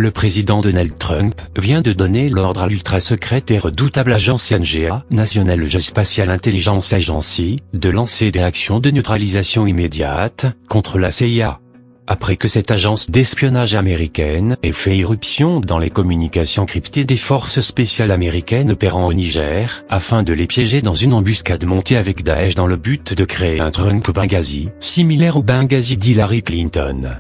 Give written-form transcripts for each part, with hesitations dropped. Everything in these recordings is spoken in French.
Le président Donald Trump vient de donner l'ordre à l'ultra-secrète et redoutable agence NGA, National Geospatial Intelligence Agency, de lancer des actions de neutralisation immédiate contre la CIA. Après que cette agence d'espionnage américaine ait fait irruption dans les communications cryptées des forces spéciales américaines opérant au Niger, afin de les piéger dans une embuscade montée avec Daesh dans le but de créer un Trump Benghazi, similaire au Benghazi d'Hillary Clinton.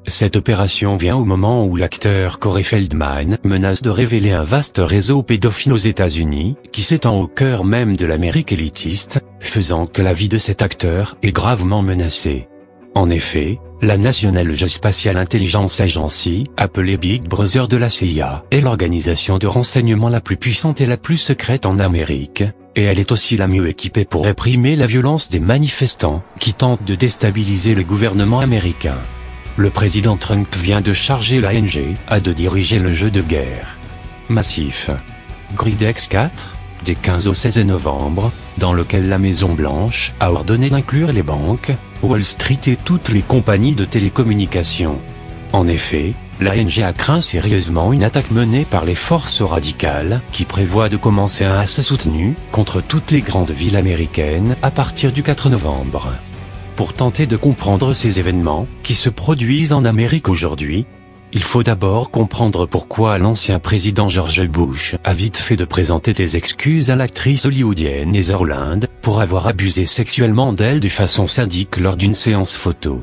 Cette opération vient au moment où l'acteur Corey Feldman menace de révéler un vaste réseau pédophile aux États-Unis, qui s'étend au cœur même de l'Amérique élitiste, faisant que la vie de cet acteur est gravement menacée. En effet, la National Geospatial Intelligence Agency, appelée Big Brother de la CIA, est l'organisation de renseignement la plus puissante et la plus secrète en Amérique, et elle est aussi la mieux équipée pour réprimer la violence des manifestants, qui tentent de déstabiliser le gouvernement américain. Le président Trump vient de charger la NGA de diriger le jeu de guerre massif Gridex 4, des 15 au 16 novembre, dans lequel la Maison-Blanche a ordonné d'inclure les banques, Wall Street et toutes les compagnies de télécommunications. En effet, la NGA craint sérieusement une attaque menée par les forces radicales qui prévoient de commencer un assaut soutenu contre toutes les grandes villes américaines à partir du 4 novembre. Pour tenter de comprendre ces événements qui se produisent en Amérique aujourd'hui, il faut d'abord comprendre pourquoi l'ancien président George Bush a vite fait de présenter des excuses à l'actrice hollywoodienne Heather Land pour avoir abusé sexuellement d'elle de façon sadique lors d'une séance photo.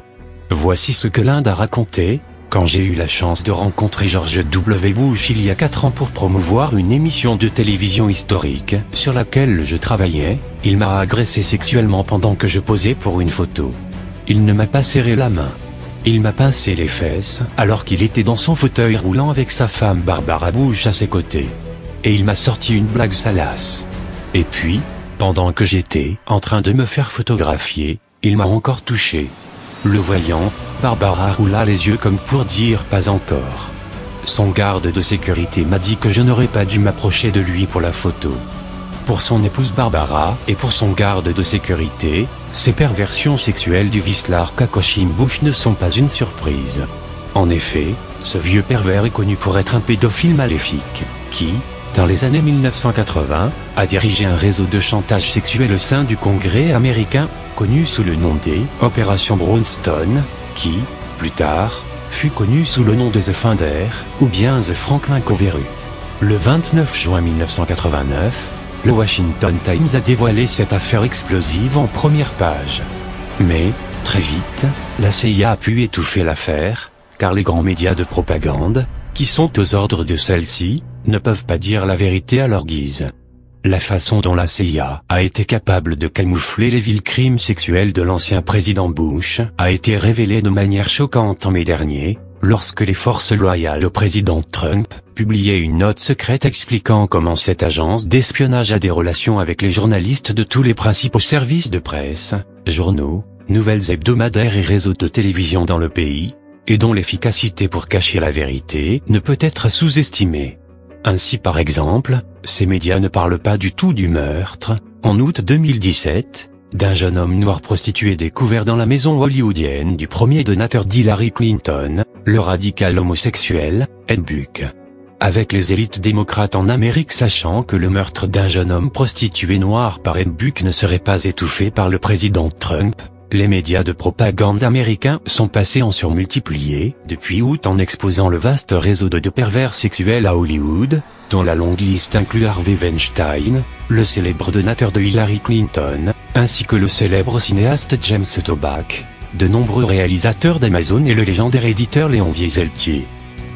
Voici ce que Land a raconté: quand j'ai eu la chance de rencontrer George W. Bush il y a 4 ans pour promouvoir une émission de télévision historique sur laquelle je travaillais, il m'a agressé sexuellement pendant que je posais pour une photo. Il ne m'a pas serré la main. Il m'a pincé les fesses alors qu'il était dans son fauteuil roulant avec sa femme Barbara Bush à ses côtés. Et il m'a sorti une blague salace. Et puis, pendant que j'étais en train de me faire photographier, il m'a encore touché. Le voyant, Barbara roula les yeux comme pour dire pas encore. Son garde de sécurité m'a dit que je n'aurais pas dû m'approcher de lui pour la photo. Pour son épouse Barbara et pour son garde de sécurité, ces perversions sexuelles du vicelard Kakoshim Bush ne sont pas une surprise. En effet, ce vieux pervers est connu pour être un pédophile maléfique, qui, dans les années 1980, a dirigé un réseau de chantage sexuel au sein du Congrès américain, connu sous le nom des Opération Brownstone, qui, plus tard, fut connu sous le nom de The Finder, ou bien The Franklin Covey. Le 29 juin 1989, le Washington Times a dévoilé cette affaire explosive en première page. Mais, très vite, la CIA a pu étouffer l'affaire, car les grands médias de propagande, qui sont aux ordres de celle-ci, ne peuvent pas dire la vérité à leur guise. La façon dont la CIA a été capable de camoufler les vils crimes sexuels de l'ancien président Bush a été révélée de manière choquante en mai dernier, lorsque les forces loyales au président Trump publiaient une note secrète expliquant comment cette agence d'espionnage a des relations avec les journalistes de tous les principaux services de presse, journaux, nouvelles hebdomadaires et réseaux de télévision dans le pays, et dont l'efficacité pour cacher la vérité ne peut être sous-estimée. Ainsi par exemple, ces médias ne parlent pas du tout du meurtre, en août 2017, d'un jeune homme noir prostitué découvert dans la maison hollywoodienne du premier donateur d'Hillary Clinton, le radical homosexuel, Ed Buck. Avec les élites démocrates en Amérique sachant que le meurtre d'un jeune homme prostitué noir par Ed Buck ne serait pas étouffé par le président Trump, les médias de propagande américains sont passés en surmultiplié depuis août en exposant le vaste réseau de pervers sexuels à Hollywood, dont la longue liste inclut Harvey Weinstein, le célèbre donateur de Hillary Clinton, ainsi que le célèbre cinéaste James Toback, de nombreux réalisateurs d'Amazon et le légendaire éditeur Léon Wieseltier.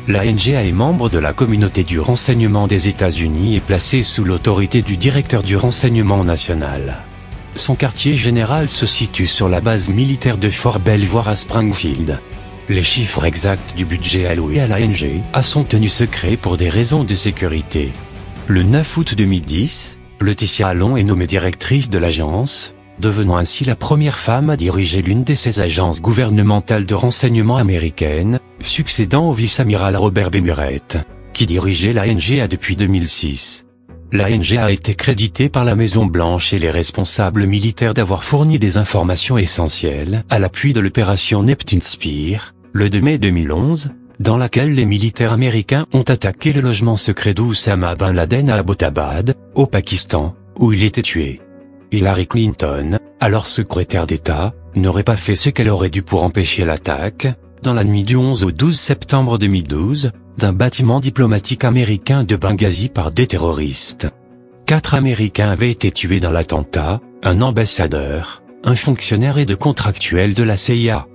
La NGA est membre de la communauté du renseignement des États-Unis et placée sous l'autorité du directeur du renseignement national. Son quartier général se situe sur la base militaire de Fort Belvoir à Springfield. Les chiffres exacts du budget alloué à la NGA sont tenus secrets pour des raisons de sécurité. Le 9 août 2010, Laetitia Allon est nommée directrice de l'agence, devenant ainsi la première femme à diriger l'une de ces agences gouvernementales de renseignement américaines, succédant au vice-amiral Robert B. Murrett, qui dirigeait la NGA depuis 2006. La NGA a été créditée par la Maison-Blanche et les responsables militaires d'avoir fourni des informations essentielles à l'appui de l'opération Neptune Spear, le 2 mai 2011, dans laquelle les militaires américains ont attaqué le logement secret d'Oussama Ben Laden à Abbottabad, au Pakistan, où il était tué. Hillary Clinton, alors secrétaire d'État, n'aurait pas fait ce qu'elle aurait dû pour empêcher l'attaque, dans la nuit du 11 au 12 septembre 2012, d'un bâtiment diplomatique américain de Benghazi par des terroristes. 4 Américains avaient été tués dans l'attentat, un ambassadeur, un fonctionnaire et 2 contractuels de la CIA.